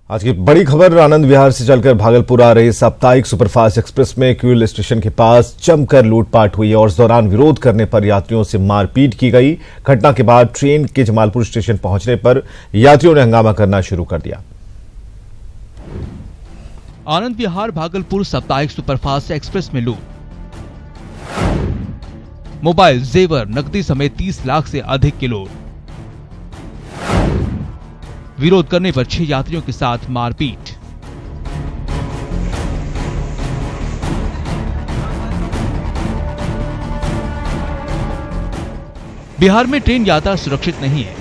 आज की बड़ी खबर आनंद विहार से चलकर भागलपुर आ रही साप्ताहिक सुपरफास्ट एक्सप्रेस में क्यूल स्टेशन के पास जमकर लूटपाट हुई और इस दौरान विरोध करने पर यात्रियों से मारपीट की गई। घटना के बाद ट्रेन के जमालपुर स्टेशन पहुंचने पर यात्रियों ने हंगामा करना शुरू कर दिया। आनंद विहार भागलपुर साप्ताहिक सुपरफास्ट एक्सप्रेस में लूट, मोबाइल, जेवर, नकदी समेत 30 लाख से अधिक की लूट। विरोध करने पर 6 यात्रियों के साथ मारपीट। बिहार में ट्रेन यात्रा सुरक्षित नहीं है।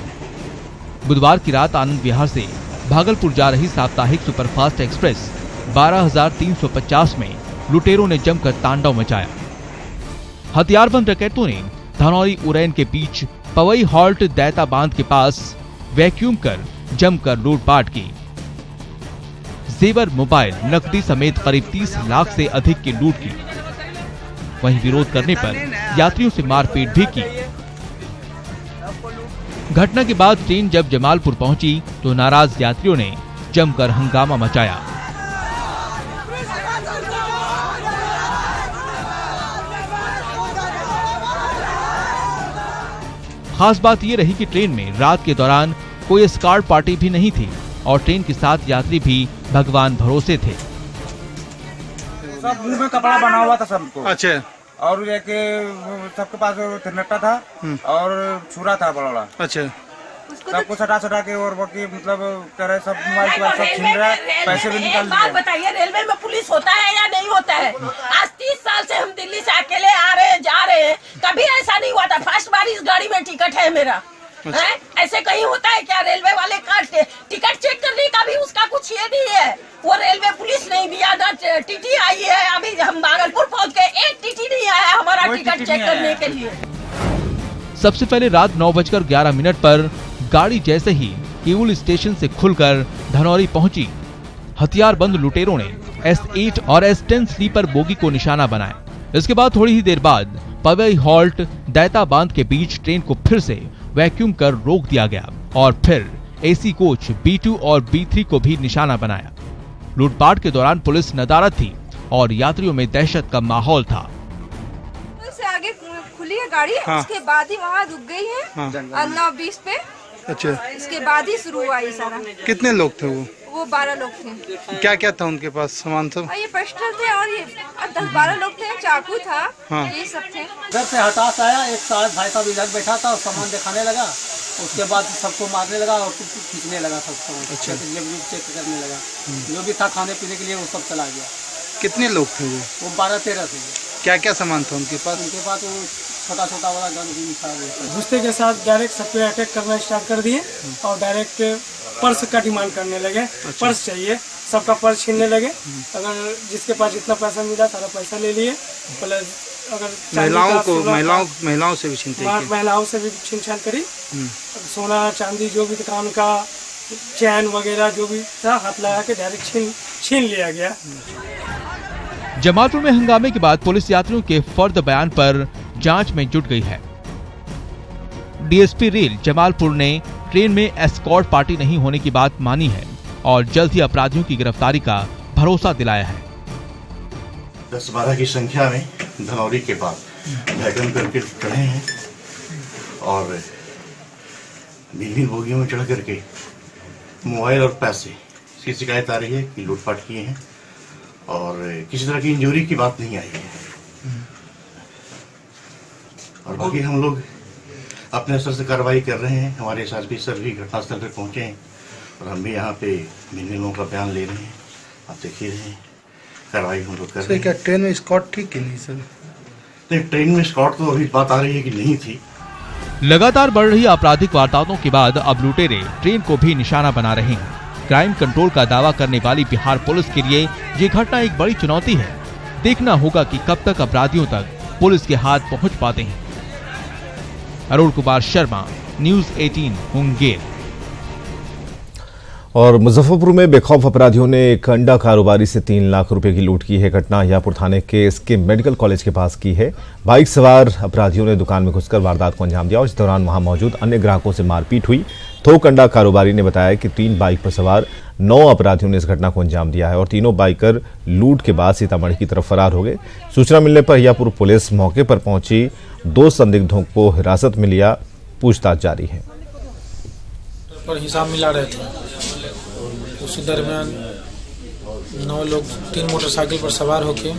बुधवार की रात आनंद विहार से भागलपुर जा रही साप्ताहिक सुपरफास्ट एक्सप्रेस 12,350 में लुटेरों ने जमकर तांडव मचाया। हथियारबंद डकैतों ने धनौरी उरैन के बीच पवई हॉल्ट दैता बांध के पास वैक्यूम कर जमकर लूटपाट की। जेवर, मोबाइल, नकदी समेत करीब 30 लाख से अधिक की लूट की। वहीं विरोध करने पर यात्रियों से मारपीट भी की। घटना के बाद ट्रेन जब जमालपुर पहुंची तो नाराज यात्रियों ने जमकर हंगामा मचाया। खास बात यह रही कि ट्रेन में रात के दौरान कोई एस्कॉर्ट पार्टी भी नहीं थी और ट्रेन के साथ यात्री भी भगवान भरोसे थे। सब मुंह में कपड़ा बना हुआ था सबको। अच्छा। और लेके सबके पास थिरनट्टा था और छुरा था बड़ा। अच्छा। सबको सटा के और बाकी मतलब कह रहे सब मोबाइल सब छीन रहा है, पैसे भी निकाल लिए। बताइए, रेलवे में पुलिस होता है या नहीं होता है? आज 30 साल से हम दिल्ली से अकेले आ रहे हैं, जा रहे हैं, कभी ऐसा नहीं हुआ था। फर्स्ट बार इस गाड़ी में टिकट है मेरा। ऐसे कहीं होता है क्या? रेलवे वाले का टिकट चेक करने का भी उसका कुछ ये नहीं है। वो रेलवे पुलिस नहीं दिया ना, टीटी आई है। अभी हम भागलपुर पहुंच गए, एक टीटी नहीं आया हमारा टिकट चेक करने के लिए। सबसे पहले रात 9:11 पर गाड़ी जैसे ही किऊल स्टेशन से खुलकर धनौरी पहुंची, हथियारबंद लुटेरों ने S8 और S10 स्लीपर बोगी को निशाना बनाया। इसके बाद थोड़ी ही देर बाद पवई हॉल्ट दैता बांध के बीच ट्रेन को फिर से वैक्यूम कर रोक दिया गया और फिर एसी कोच B2 और B3 को भी निशाना बनाया। लूटपाट के दौरान पुलिस नदारद थी और यात्रियों में दहशत का माहौल था। से आगे खुली है गाड़ी। हाँ। उसके बाद ही वहाँ रुक गई है। हाँ। 9:20 पे। अच्छा। इसके बाद ही शुरू हुआ ये सारा। कितने लोग थे वो 12 लोग थे। क्या क्या था उनके पास सामान सब? ये पिस्टल थे और ये 10-12 लोग थे, चाकू था। हाँ। ये सब थे। घर से हताश आया, एक साथ भाई साहब इधर बैठा था और सामान दिखाने लगा। उसके बाद सबको मारने लगा और खींचने लगा सबको। अच्छा। चेक करने लगा, जो भी था खाने पीने के लिए वो सब चला गया। कितने लोग थे वो 12-13 थे। क्या क्या सामान था उनके पास? उनके पास वो छोटा वाला गन भी था। घुसते के साथ डायरेक्ट सब पे अटैक करना स्टार्ट कर दिए और डायरेक्ट पर्स का डिमांड करने लगे। अच्छा। पर्स चाहिए, सबका पर्स छीनने लगे। अगर जिसके पास जितना पैसा मिला सारा पैसा ले लिए। प्लस अगर महिलाओं से भी छीनते, महिलाओं से भी छीन छान करी। सोना चांदी जो भी दुकान का चैन वगैरह जो भी था हाथ लगा के डायरेक्ट छीन लिया गया। जमालपुर में हंगामे के बाद पुलिस यात्रियों के फर्द बयान पर जांच में जुट गई है। डीएसपी रेल जमालपुर ने ट्रेन में एस्कॉर्ट पार्टी नहीं होने की बात मानी है और जल्द ही अपराधियों की गिरफ्तारी का भरोसा दिलाया है। 10-12 की संख्या में धनौरी के पास वैगन करके चढ़े हैं और भिन्न बोगियों में चढ़ करके मोबाइल और पैसे की शिकायत आ रही है कि लूटपाट किए हैं और किसी तरह की इंजरी की बात नहीं आई है। और बाकी हम लोग अपने स्तर से कार्रवाई कर रहे हैं। हमारे एसआरपी सर भी घटनास्थल पर पहुंचे हैं और हम भी यहाँ पे भिन्न लोगों का बयान ले रहे हैं। आप देख ही रहे हैं, कार्रवाई हम लोग कर रहे हैं। क्या ट्रेन में स्कॉट थी कि नहीं सर? नहीं, ट्रेन में स्कॉट तो अभी बात आ रही है कि नहीं थी। लगातार बढ़ रही आपराधिक वारदातों के बाद अब लुटेरे ट्रेन को भी निशाना बना रहे हैं। क्राइम कंट्रोल का दावा करने वाली बिहार पुलिस के लिए ये घटना एक बड़ी चुनौती है। देखना होगा कि कब तक अपराधियों तक पुलिस के हाथ पहुंच पाते हैं। अरुण कुमार शर्मा, न्यूज़ 18 मुंगेर। और मुजफ्फरपुर में बेखौफ अपराधियों ने एक अंडा कारोबारी से 3 लाख रुपए की लूट की है। घटना हियापुर थाने के एसके मेडिकल कॉलेज के पास की है। बाइक सवार अपराधियों ने दुकान में घुसकर वारदात को अंजाम दिया और इस दौरान वहां मौजूद अन्य ग्राहकों से मारपीट हुई। थोक अंडा कारोबारी ने बताया कि 3 बाइक पर सवार 9 अपराधियों ने इस घटना को अंजाम दिया है और तीनों बाइकर लूट के बाद सीतामढ़ी की तरफ फरार हो गए। सूचना मिलने पर हियापुर पुलिस मौके पर पहुंची, 2 संदिग्धों को हिरासत में लिया, पूछताछ जारी है। पर हिसाब मिला रहे थे, उसी दरमियान 9 लोग 3 मोटरसाइकिल पर सवार होके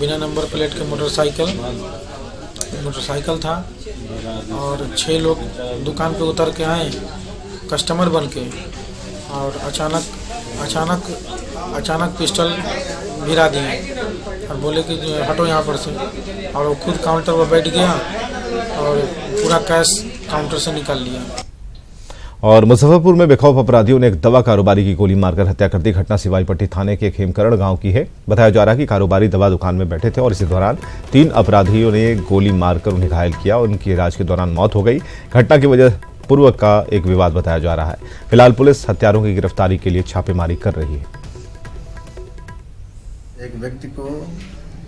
बिना नंबर प्लेट के मोटरसाइकिल था और 6 लोग दुकान पे उतर के आए कस्टमर बन के और अचानक पिस्टल भिरा दिए और बोले कि हटो यहाँ पर से, और वो खुद काउंटर पर बैठ गया और पूरा कैश काउंटर से निकाल लिया। और मुजफ्फरपुर में बेखौफ अपराधियों ने एक दवा कारोबारी की गोली मारकर हत्या कर दी। घटना सिवाईपट्टी थाने के खेमकरण गांव की है। बताया जा रहा है कि कारोबारी दवा दुकान में बैठे थे और इसी दौरान 3 अपराधियों ने गोली मारकर उन्हें घायल किया और उनकी इलाज के दौरान मौत हो गई। घटना की वजह पूर्व का एक विवाद बताया जा रहा है। फिलहाल पुलिस हत्यारों की गिरफ्तारी के लिए छापेमारी कर रही है। एक व्यक्ति को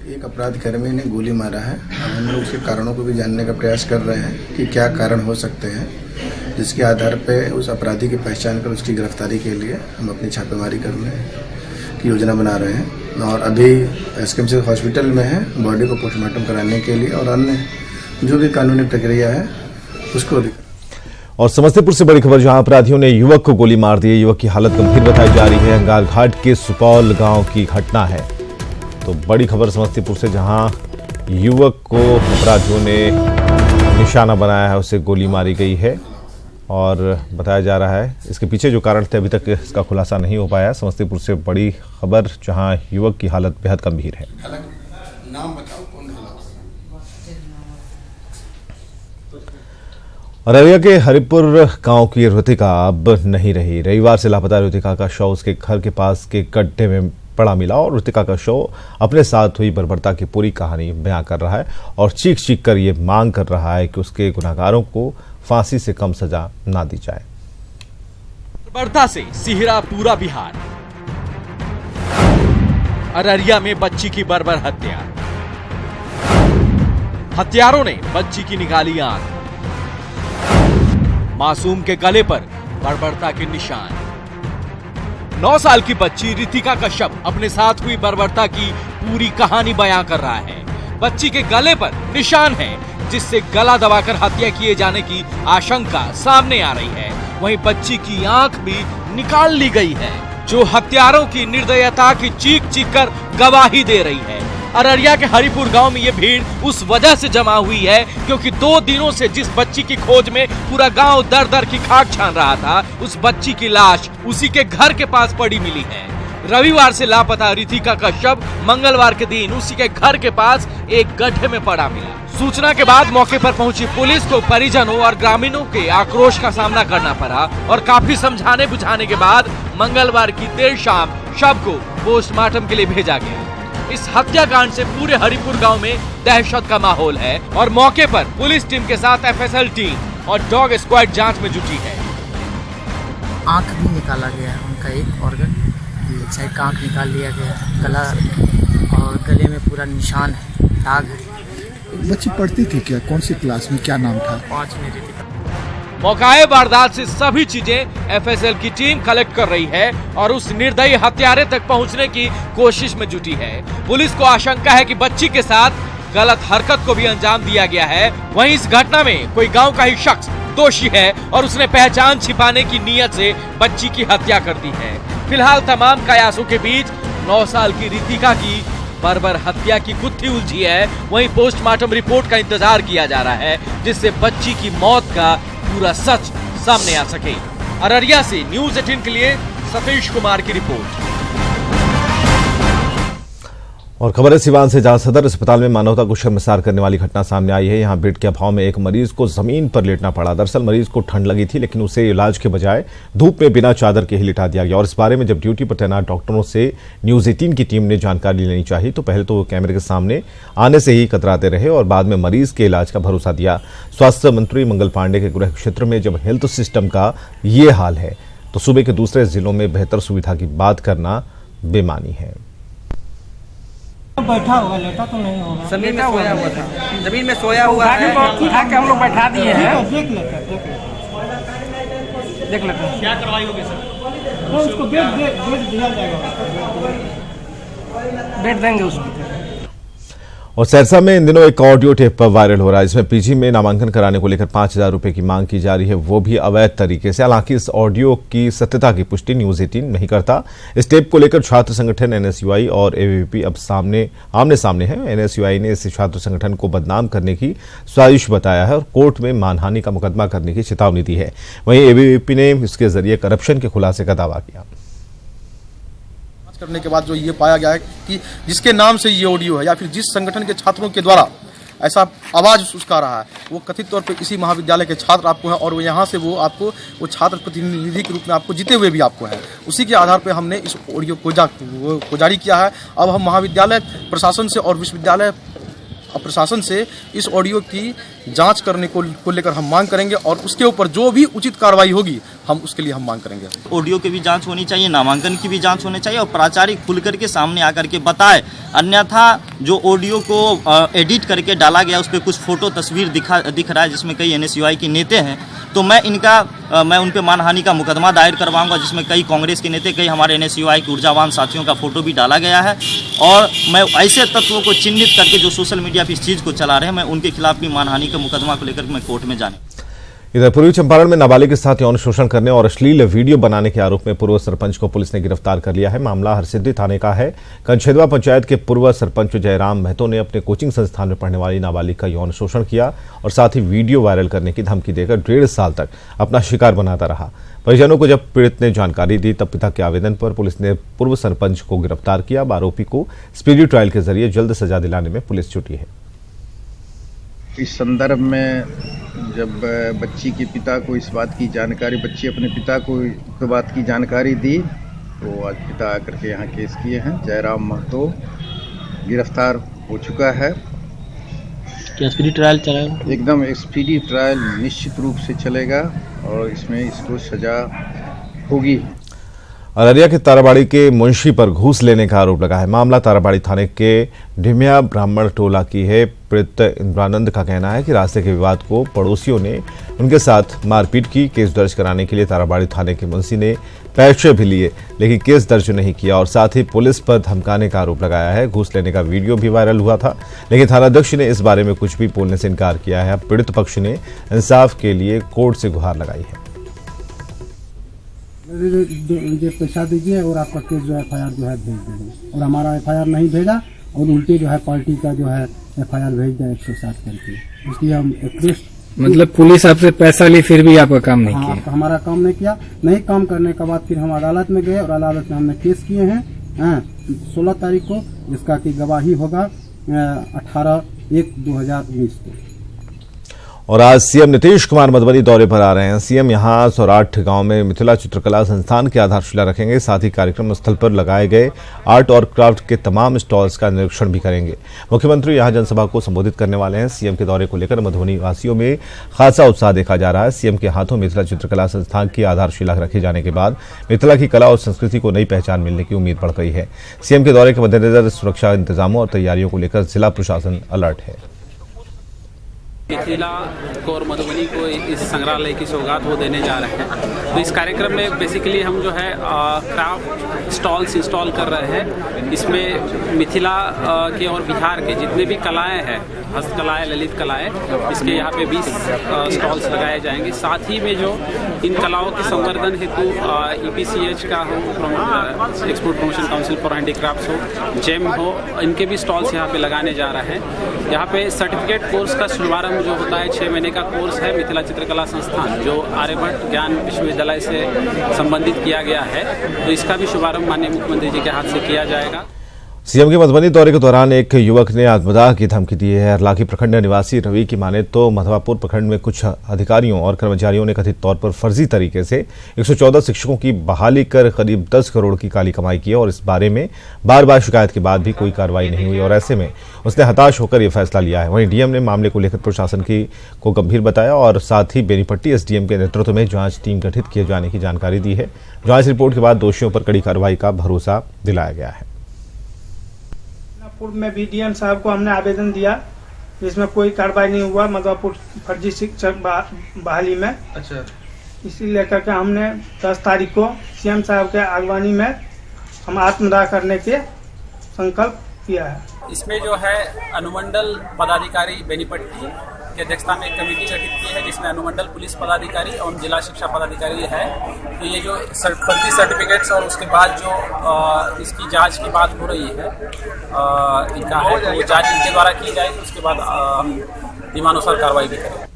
एक अपराधकर्मी ने गोली मारा है। हम लोग उसके कारणों को भी जानने का प्रयास कर रहे हैं कि क्या कारण हो सकते हैं, जिसके आधार पर उस अपराधी की पहचान कर उसकी गिरफ्तारी के लिए हम अपनी छापेमारी करने की योजना बना रहे हैं और अभी एसकेएमसी हॉस्पिटल में है बॉडी को पोस्टमार्टम कराने के लिए और अन्य जो भी कानूनी प्रक्रिया है उसको। और समस्तीपुर से बड़ी खबर, जहां अपराधियों ने युवक को गोली मार दी। युवक की हालत गंभीर बताई जा रही है। अंगार घाट के सुपौल गांव की घटना है। तो बड़ी खबर समस्तीपुर से, जहां युवक को अपराधियों ने निशाना बनाया है, उसे गोली मारी गई है और बताया जा रहा है इसके पीछे जो कारण थे अभी तक इसका खुलासा नहीं हो पाया। समस्तीपुर से बड़ी खबर, जहां युवक की हालत बेहद गंभीर है। नाम बताओ कौन है? अररिया के हरिपुर गांव की ऋतिका अब नहीं रही। रविवार से लापता ऋतिका का शव उसके घर के पास के गड्ढे में पड़ा मिला और ऋतिका का शव अपने साथ हुई बर्बरता की पूरी कहानी बयां कर रहा है और चीख चीख कर ये मांग कर रहा है कि उसके गुनहगारों को फांसी से कम सजा ना दी जाए। बर्बरता से सिहरा पूरा बिहार। अररिया में बच्ची की बर्बर हत्या, हत्यारों ने बच्ची की निकाली आंख, मासूम के गले पर बर्बरता के निशान। 9 साल की बच्ची ऋतिका का शव अपने साथ हुई बर्बरता की पूरी कहानी बयां कर रहा है। बच्ची के गले पर निशान है जिससे गला दबाकर हत्या किए जाने की आशंका सामने आ रही है। वहीं बच्ची की आंख भी निकाल ली गई है, जो हत्यारों की निर्दयता की चीख चीख कर गवाही दे रही है। अररिया के हरिपुर गांव में ये भीड़ उस वजह से जमा हुई है क्योंकि 2 दिनों से जिस बच्ची की खोज में पूरा गांव दर दर की खाक छान रहा था, उस बच्ची की लाश उसी के घर के पास पड़ी मिली है। रविवार से लापता ऋतिका का शव मंगलवार के दिन उसी के घर के पास एक गड्ढे में पड़ा मिला। सूचना के बाद मौके पर पहुंची पुलिस को परिजनों और ग्रामीणों के आक्रोश का सामना करना पड़ा और काफी समझाने बुझाने के बाद मंगलवार की देर शाम शव को पोस्टमार्टम के लिए भेजा गया। इस हत्याकांड से पूरे हरिपुर गांव में दहशत का माहौल है और मौके पर पुलिस टीम के साथ एफएसएल टीम और डॉग स्क्वाड जांच में जुटी है। आंख भी निकाला गया है, उनका एक ऑर्गन साइड का आंख निकाल लिया गया, गला और गले में पूरा निशान है, दाग है। बच्ची पढ़ती थी क्या? कौन सी क्लास में? क्या नाम था? 5 में ऋतिका। मौकाए वारदात से सभी चीजें एफएसएल की टीम कलेक्ट कर रही है और उस निर्दयी हत्यारे तक पहुंचने की कोशिश में जुटी है। पुलिस को आशंका है कि बच्ची के साथ गलत हरकत को भी अंजाम दिया गया है। वहीं इस घटना में कोई गांव का ही शख्स दोषी है और उसने पहचान छिपाने की नीयत से बच्ची की हत्या कर दी है। फिलहाल तमाम कयासों के बीच 9 साल की ऋतिका की बर्बर हत्या की गुत्थी उलझी है। वहीं पोस्टमार्टम रिपोर्ट का इंतजार किया जा रहा है जिससे बच्ची की मौत का पूरा सच सामने आ सके। अररिया से न्यूज़ 18 के लिए सतीश कुमार की रिपोर्ट। और खबर है सिवान से, जहां सदर अस्पताल में मानवता को शर्मसार करने वाली घटना सामने आई है। यहां बेड के अभाव में एक मरीज को जमीन पर लेटना पड़ा। दरअसल मरीज को ठंड लगी थी, लेकिन उसे इलाज के बजाय धूप में बिना चादर के ही लिटा दिया गया। और इस बारे में जब ड्यूटी पर तैनात डॉक्टरों से न्यूज़ 18 की टीम ने जानकारी लेनी चाहिए तो पहले तो वो कैमरे के सामने आने से ही कतराते रहे और बाद में मरीज के इलाज का भरोसा दिया। स्वास्थ्य मंत्री मंगल पांडे के गृह क्षेत्र में जब हेल्थ सिस्टम का ये हाल है तो सूबे के दूसरे जिलों में बेहतर सुविधा की बात करना बेमानी है। बैठा हुआ, लेटा तो नहीं होगा। जमीन में सोया हुआ था, जमीन में सोया हुआ है। उठा के हम लोग बैठा दिए हैं। देख लेते हैं क्या कार्रवाई होगी सर? तो उसको बेड दिया जाएगा, बेड देंगे उसको। और सिरसा में इन दिनों एक ऑडियो टेप वायरल हो रहा है, जिसमें पीजी में नामांकन कराने को लेकर 5,000 रुपए की मांग की जा रही है, वो भी अवैध तरीके से। हालांकि इस ऑडियो की सत्यता की पुष्टि न्यूज 18 नहीं करता। इस टेप को लेकर छात्र संगठन एनएसयूआई और एबीवीपी अब आमने सामने है। एनएसयूआई ने इस छात्र संगठन को बदनाम करने की साजिश बताया है और कोर्ट में मानहानि का मुकदमा करने की चेतावनी दी है। वहीं एबीवीपी ने इसके जरिए करप्शन के खुलासे का दावा किया। करने के बाद जो ये पाया गया है कि जिसके नाम से ये ऑडियो है या फिर जिस संगठन के छात्रों के द्वारा ऐसा आवाज उसका रहा है, वो कथित तौर पे इसी महाविद्यालय के छात्र आपको हैं और वो यहाँ से वो आपको वो छात्र प्रतिनिधि के रूप में आपको जीते हुए भी आपको हैं। उसी के आधार पे हमने इस ऑडियो को जारी किया है। अब हम महाविद्यालय प्रशासन से और विश्वविद्यालय प्रशासन से इस ऑडियो की जांच करने को लेकर हम मांग करेंगे और उसके ऊपर जो भी उचित कार्रवाई होगी हम उसके लिए हम मांग करेंगे। ऑडियो की भी जांच होनी चाहिए, नामांकन की भी जांच होनी चाहिए और प्राचार्य खुल करके सामने आकर के बताए। अन्यथा जो ऑडियो को एडिट करके डाला गया उस पर कुछ फोटो तस्वीर दिख रहा है जिसमें कई एनएसयूआई के नेता हैं, तो मैं उन पे मानहानि का मुकदमा दायर करवाऊंगा, जिसमें कई कांग्रेस के नेता, कई हमारे एनएसयूआई के ऊर्जावान साथियों का फोटो भी डाला गया है। और मैं ऐसे तत्वों को चिन्हित करके जो सोशल मीडिया पर इस चीज़ को चला रहे हैं, मैं उनके खिलाफ भी मानहानि का मुकदमा को लेकर मैं कोर्ट में जाने। इधर पूर्वी चंपारण में नाबालिग के साथ यौन शोषण करने और अश्लील वीडियो बनाने के आरोप में पूर्व सरपंच को पुलिस ने गिरफ्तार कर लिया है। मामला हरसिद्धि थाने का है। कंछेदवा पंचायत के पूर्व सरपंच जयराम महतो ने अपने कोचिंग संस्थान में पढ़ने वाली नाबालिग का यौन शोषण किया और साथ ही वीडियो वायरल करने की धमकी देकर 1.5 साल तक अपना शिकार बनाता रहा। परिजनों को जब पीड़ित ने जानकारी दी तब पिता के आवेदन पर पुलिस ने पूर्व सरपंच को गिरफ्तार किया। आरोपी को स्पीडी ट्रायल के जरिए जल्द सजा दिलाने में पुलिस जुटी है। इस संदर्भ में जब बच्ची के पिता को इस बात की जानकारी, बच्ची अपने पिता को इस बात की जानकारी दी तो आज पिता आकर के यहाँ केस किए हैं। जयराम महतो गिरफ्तार हो चुका है। क्या स्पीडी ट्रायल चलेगा? एकदम स्पीडी ट्रायल निश्चित रूप से चलेगा और इसमें इसको सजा होगी। अररिया के ताराबाड़ी के मुंशी पर घूस लेने का आरोप लगा है। मामला ताराबाड़ी थाने के ढिमिया ब्राह्मण टोला की है। पीड़ित इंद्रानंद का कहना है कि रास्ते के विवाद को पड़ोसियों ने उनके साथ मारपीट की। केस दर्ज कराने के लिए ताराबाड़ी थाने के मुंशी ने पैसे भी लिए, लेकिन केस दर्ज नहीं किया और साथ ही पुलिस पर धमकाने का आरोप लगाया है। घूस लेने का वीडियो भी वायरल हुआ था, लेकिन थानाध्यक्ष ने इस बारे में कुछ भी बोलने से इनकार किया है। पीड़ित पक्ष ने इंसाफ के लिए कोर्ट से गुहार लगाई है। पैसा दीजिए और आपका केस जो है FIR जो है भेज देंगे, और हमारा FIR नहीं भेजा और उल्टी जो है पार्टी का जो है FIR भेज दें 107 करके। इसलिए हम मतलब पुलिस आपसे पैसा ली फिर भी आपका काम नहीं किया? हमारा काम नहीं किया। नहीं काम करने के बाद फिर हम अदालत में गए और अदालत में हमने केस किए हैं 16 तारीख को, जिसका की गवाही होगा 18/1/2019 को। और आज सीएम नीतीश कुमार मधुबनी दौरे पर आ रहे हैं। सीएम यहां सौराठ गांव में मिथिला चित्रकला संस्थान की आधारशिला रखेंगे। साथ ही कार्यक्रम स्थल पर लगाए गए आर्ट और क्राफ्ट के तमाम स्टॉल्स का निरीक्षण भी करेंगे। मुख्यमंत्री यहां जनसभा को संबोधित करने वाले हैं। सीएम के दौरे को लेकर मधुबनी वासियों में खासा उत्साह देखा जा रहा है। सीएम के हाथों मिथिला चित्रकला संस्थान की आधारशिला रखे जाने के बाद मिथिला की कला और संस्कृति को नई पहचान मिलने की उम्मीद बढ़ गई है। सीएम के दौरे के मद्देनजर सुरक्षा इंतजामों और तैयारियों को लेकर जिला प्रशासन अलर्ट है। मिथिला को और मधुबनी को इस संग्रहालय की सौगात वो देने जा रहे हैं। तो इस कार्यक्रम में बेसिकली हम जो है क्राफ्ट स्टॉल्स इंस्टॉल कर रहे हैं। इसमें मिथिला के और बिहार के जितने भी कलाएं हैं, हस्तकलाएं, ललित कलाएं, इसके यहाँ पे 20 स्टॉल्स लगाए जाएंगे। साथ ही में जो इन कलाओं के संवर्धन हेतु EPCH का हो, export promotion council for handicrafts हो, जेम हो, इनके भी स्टॉल्स यहाँ पे लगाने जा रहे हैं। यहाँ पे सर्टिफिकेट कोर्स का शुभारंभ जो होता है 6 महीने का कोर्स है मिथिला चित्रकला संस्थान, जो आर्यभट्ट ज्ञान विश्वविद्यालय से संबंधित किया गया है। तो इसका भी शुभारंभ माननीय मुख्यमंत्री जी के हाथ से किया जाएगा। सीएम के मधुबनी दौरे के दौरान एक युवक ने आत्मदाह की धमकी दी है। हरलाखी प्रखंड निवासी रवि की माने तो मधवापुर प्रखंड में कुछ अधिकारियों और कर्मचारियों ने कथित तौर पर फर्जी तरीके से 114 शिक्षकों की बहाली कर करीब 10 करोड़ की काली कमाई की और इस बारे में बार बार शिकायत के बाद भी कोई कार्रवाई नहीं हुई और ऐसे में उसने हताश होकर यह फैसला लिया है। वहीं डीएम ने मामले को लेकर प्रशासन को गंभीर बताया और साथ ही बेनीपट्टी एसडीएम के नेतृत्व में जांच टीम गठित किए जाने की जानकारी दी है। जांच रिपोर्ट के बाद दोषियों पर कड़ी कार्रवाई का भरोसा दिलाया गया है। पूर्व में भी डीएम साहब को हमने आवेदन दिया, इसमें कोई कार्रवाई नहीं हुआ मधवापुर फर्जी शिक्षक बहाली में। अच्छा, इसी लेकर के हमने 10 तारीख को सीएम साहब के अगवानी में हम आत्मदाह करने के संकल्प किया है। इसमें जो है अनुमंडल पदाधिकारी बेनीपट्टी की अध्यक्षता में एक कमेटी गठित की है, जिसमें अनुमंडल पुलिस पदाधिकारी और जिला शिक्षा पदाधिकारी है। तो ये जो फर्जी सर्टिफिकेट्स और उसके बाद जो इसकी जांच की बात हो रही है इनका है, तो वो जांच इनके द्वारा की जाएगी। उसके बाद हम नियमानुसार कार्रवाई भी करेंगे।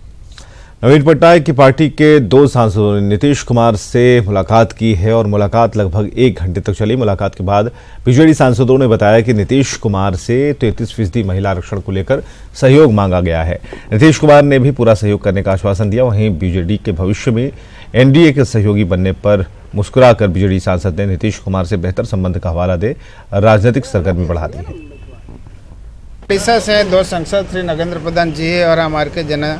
नवीन पटनायक की पार्टी के 2 सांसदों ने नीतीश कुमार से मुलाकात की है और मुलाकात लगभग 1 घंटे तक चली। मुलाकात के बाद बीजेडी सांसदों ने बताया कि नीतीश कुमार से 33% महिला आरक्षण को लेकर सहयोग मांगा गया है। नीतीश कुमार ने भी पूरा सहयोग करने का आश्वासन दिया। वहीं बीजेडी के भविष्य में एनडीए के सहयोगी बनने पर मुस्कुराकर बीजेडी सांसद ने नीतीश कुमार से बेहतर संबंध का हवाला दे राजनीतिक सरगर्मी बढ़ा दी है। उड़ीसा से 2 सांसद श्री नगेंद्र प्रधान जी और हमारे के जना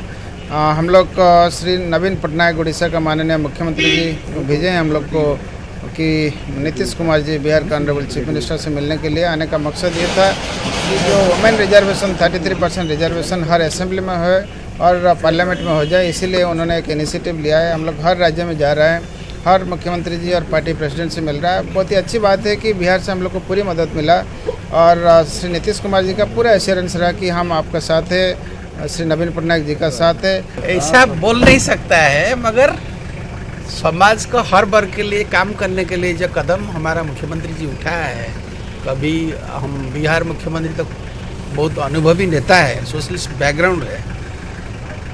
हम लोग श्री नवीन पटनायक उड़ीसा का माननीय मुख्यमंत्री जी भेजे हैं हम लोग को कि नीतीश कुमार जी बिहार का ऑनरेबल चीफ मिनिस्टर से मिलने के लिए आने का मकसद ये था कि जो वुमेन रिजर्वेशन 33% रिजर्वेशन हर असेंबली में हो और पार्लियामेंट में हो जाए, इसीलिए उन्होंने एक इनिशिएटिव लिया है। हम लोग हर राज्य में जा रहे हैं, हर मुख्यमंत्री जी और पार्टी प्रेसिडेंट से मिल रहा है। बहुत ही अच्छी बात है कि बिहार से हम लोग को पूरी मदद मिला और श्री नीतीश कुमार जी का पूरा एश्योरेंस रहा कि हम आपका साथ है, श्री नवीन पटनायक जी का साथ है। ऐसा बोल नहीं सकता है, मगर समाज को हर वर्ग के लिए काम करने के लिए जो कदम हमारा मुख्यमंत्री जी उठाया है, कभी हम बिहार मुख्यमंत्री तो बहुत अनुभवी नेता है, सोशलिस्ट बैकग्राउंड है।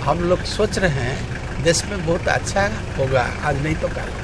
हम लोग सोच रहे हैं देश में बहुत अच्छा होगा, आज नहीं तो कल।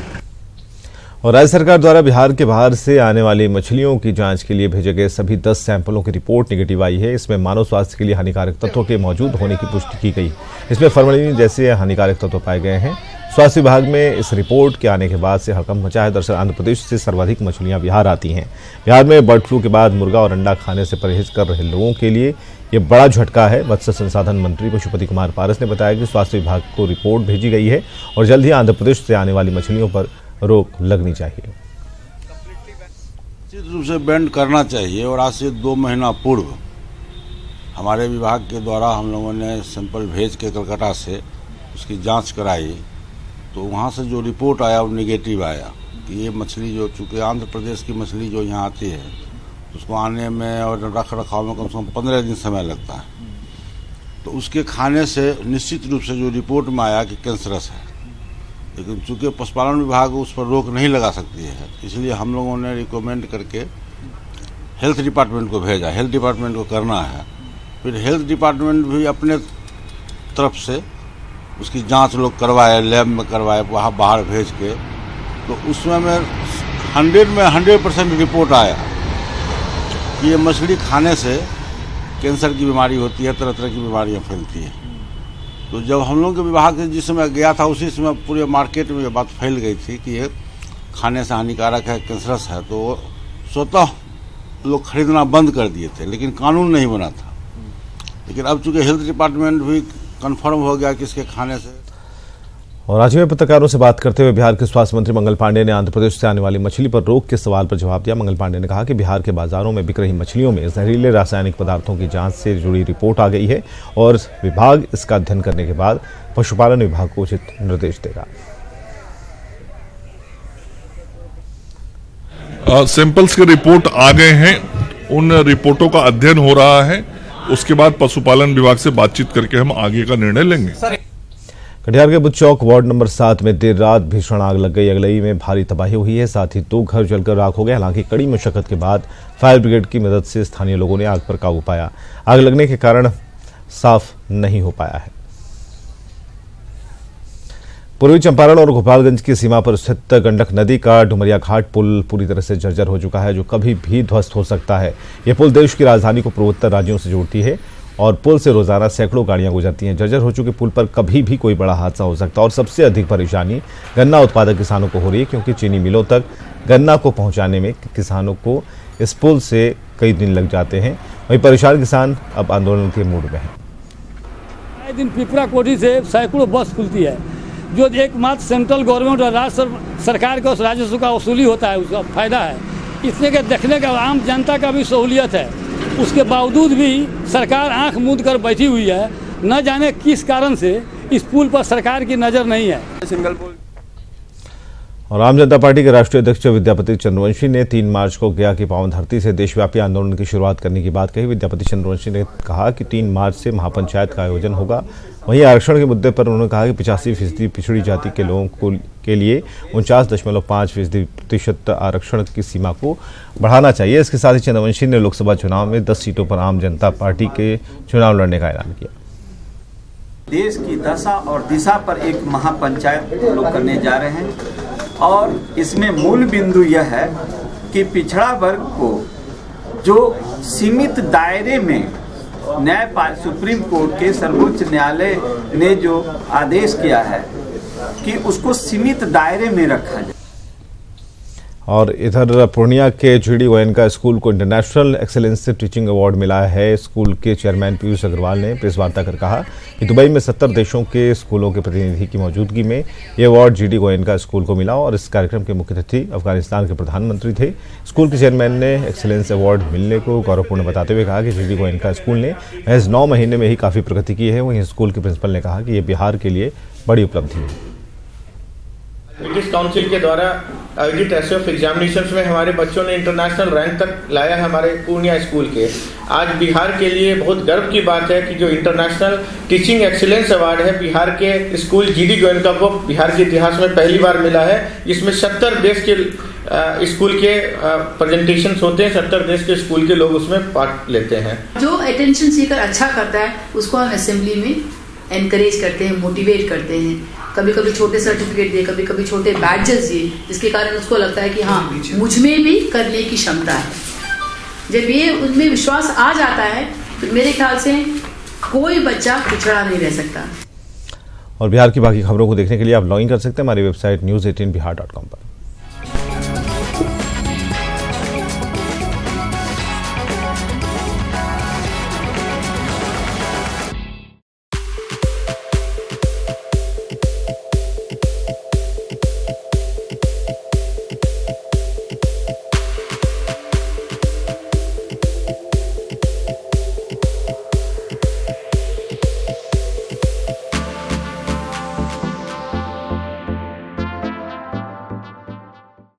और राज्य सरकार द्वारा बिहार के बाहर से आने वाली मछलियों की जांच के लिए भेजे गए सभी 10 सैंपलों की रिपोर्ट निगेटिव आई है। इसमें मानव स्वास्थ्य के लिए हानिकारक तत्वों के मौजूद होने की पुष्टि की गई। इसमें फॉर्मेलिन जैसे हानिकारक तत्व पाए गए हैं। स्वास्थ्य विभाग में इस रिपोर्ट के आने के बाद से हड़कंप मचा है। दरअसल आंध्र प्रदेश से सर्वाधिक मछलियां बिहार आती हैं। बिहार में बर्ड फ्लू के बाद मुर्गा और अंडा खाने से परहेज कर रहे लोगों के लिए ये बड़ा झटका है। मत्स्य संसाधन मंत्री पशुपति कुमार पारस ने बताया कि स्वास्थ्य विभाग को रिपोर्ट भेजी गई है और जल्द ही आंध्र प्रदेश से आने वाली मछलियों पर रोक लगनी चाहिए। निश्चित रूप से बैंड करना चाहिए और आज से 2 महीना पूर्व हमारे विभाग के द्वारा हम लोगों ने सैंपल भेज के कलकत्ता से उसकी जांच कराई, तो वहाँ से जो रिपोर्ट आया वो नेगेटिव आया कि ये मछली जो चूँकि आंध्र प्रदेश की मछली जो यहाँ आती है उसको आने में और रख रखाव में कम से कम 15 दिन समय लगता है। तो उसके खाने से निश्चित रूप से जो रिपोर्ट में आया कि कैंसरस है, लेकिन चूँकि पशुपालन विभाग उस पर रोक नहीं लगा सकती है, इसलिए हम लोगों ने रिकमेंड करके हेल्थ डिपार्टमेंट को भेजा। हेल्थ डिपार्टमेंट को करना है, फिर हेल्थ डिपार्टमेंट भी अपने तरफ से उसकी जांच लोग करवाए, लैब में करवाए, वहाँ बाहर भेज के, तो उसमें 100% रिपोर्ट आया कि ये मछली खाने से कैंसर की बीमारी होती है, तरह तरह की बीमारियाँ फैलती हैं। तो जब हम लोग के विभाग जिस समय गया था उसी समय पूरे मार्केट में ये बात फैल गई थी कि ये खाने से हानिकारक है, कैंसरस है, तो स्वतः लोग खरीदना बंद कर दिए थे, लेकिन कानून नहीं बना था। लेकिन अब चूँकि हेल्थ डिपार्टमेंट भी कंफर्म हो गया कि इसके खाने से। और राज्य में पत्रकारों से बात करते हुए बिहार के स्वास्थ्य मंत्री मंगल पांडे ने आंध्र प्रदेश से आने वाली मछली पर रोक के सवाल पर जवाब दिया। मंगल पांडे ने कहा कि बिहार के बाजारों में बिक रही मछलियों में जहरीले रासायनिक पदार्थों की जांच से जुड़ी रिपोर्ट आ गई है और विभाग इसका अध्ययन करने के बाद पशुपालन विभाग को उचित निर्देश देगा। सैंपल्स के रिपोर्ट आ गए हैं, उन रिपोर्टों का अध्ययन हो रहा है, उसके बाद पशुपालन विभाग से बातचीत करके हम आगे का निर्णय लेंगे। कटिहार के बुद्ध चौक वार्ड नंबर 7 में देर रात भीषण आग लग गई। अगलई में भारी तबाही हुई है, साथ ही 2 घर जलकर राख हो गए। हालांकि कड़ी मशक्कत के बाद फायर ब्रिगेड की मदद से स्थानीय लोगों ने आग पर काबू पाया। आग लगने के कारण साफ नहीं हो पाया है। पूर्वी चंपारण और गोपालगंज की सीमा पर स्थित गंडक नदी का डुमरिया घाट पुल पूरी तरह से जर्जर हो चुका है, जो कभी भी ध्वस्त हो सकता है। यह पुल देश की राजधानी को पूर्वोत्तर राज्यों से जोड़ती है और पुल से रोजाना सैकड़ों गाड़ियां गुजरती हैं। जर्जर हो चुके पुल पर कभी भी कोई बड़ा हादसा हो सकता है और सबसे अधिक परेशानी गन्ना उत्पादक किसानों को हो रही है, क्योंकि चीनी मिलों तक गन्ना को पहुंचाने में किसानों को इस पुल से कई दिन लग जाते हैं। वहीं परेशान किसान अब आंदोलन के मूड में हैं। आए दिन पिपरा कोठी से सैकड़ों बस खुलती है, जो एकमात्र सेंट्रल गवर्नमेंट और राज्य सरकार का राजस्व का वसूली होता है, उसका फायदा है। इसमें के देखने का आम जनता का भी सहूलियत है, उसके बावजूद भी सरकार आंख मूंद कर बैठी हुई है। न जाने किस कारण से इस पुल पर सरकार की नज़र नहीं है। सिंगल पुल। और आम जनता पार्टी के राष्ट्रीय अध्यक्ष विद्यापति चंद्रवंशी ने 3 मार्च को गया की पावन धरती से देशव्यापी आंदोलन की शुरुआत करने की बात कही। विद्यापति चंद्रवंशी ने कहा कि 3 मार्च से महापंचायत का आयोजन होगा। वहीं आरक्षण के मुद्दे पर उन्होंने कहा कि 85% पिछड़ी जाति के लोगों के लिए 49.5% आरक्षण की सीमा को बढ़ाना चाहिए। इसके साथ ही चंद्रवंशी ने लोकसभा चुनाव में 10 सीटों पर आम जनता पार्टी के चुनाव लड़ने का ऐलान किया। देश की दशा और दिशा पर एक महापंचायत लोग करने जा रहे हैं और इसमें मूल बिंदु यह है कि पिछड़ा वर्ग को जो सीमित दायरे में सुप्रीम कोर्ट के सर्वोच्च न्यायालय ने जो आदेश किया है कि उसको सीमित दायरे में रखा जाए। और इधर पूर्णिया के जीडी गोयनका स्कूल को इंटरनेशनल एक्सेलेंस टीचिंग अवार्ड मिला है। स्कूल के चेयरमैन पीयूष अग्रवाल ने प्रेस वार्ता कर कहा कि दुबई में 70 देशों के स्कूलों के प्रतिनिधि की मौजूदगी में ये अवार्ड जीडी गोयनका स्कूल को मिला और इस कार्यक्रम के मुख्य अतिथि अफगानिस्तान के प्रधानमंत्री थे। स्कूल के चेयरमैन ने एक्सेलेंस अवार्ड मिलने को गौरवपूर्ण बताते हुए कहा कि जीडी गोयनका स्कूल ने महज 9 महीने में ही काफ़ी प्रगति की है। वहीं स्कूल के प्रिंसिपल ने कहा कि ये बिहार के लिए बड़ी उपलब्धि है। ब्रिटिश काउंसिल के द्वारा आयोजित एसएफ एग्जामिनेशंस में हमारे बच्चों ने इंटरनेशनल रैंक तक लाया है। हमारे पूर्णिया स्कूल के आज बिहार के लिए बहुत गर्व की बात है कि जो इंटरनेशनल टीचिंग एक्सीलेंस अवार्ड है बिहार के स्कूल जीडी गोयनका को बिहार के इतिहास में पहली बार मिला है। इसमें 70 देश के स्कूल के प्रेजेंटेशंस होते हैं, 70 देश के स्कूल के लोग उसमें पार्ट लेते हैं। जो अटेंशन सीकर अच्छा करता है उसको हम असेंबली में एनकरेज करते हैं, मोटिवेट करते हैं। कभी कभी छोटे सर्टिफिकेट दिए, कभी कभी छोटे बैडजेस दिए, जिसके कारण उसको लगता है कि हाँ मुझ में भी करने की क्षमता है। जब ये उनमें विश्वास आ जाता है तो मेरे ख्याल से कोई बच्चा पिछड़ा नहीं रह सकता। और बिहार की बाकी खबरों को देखने के लिए आप लॉगिन कर सकते हैं हमारी वेबसाइट news18bihar.com पर।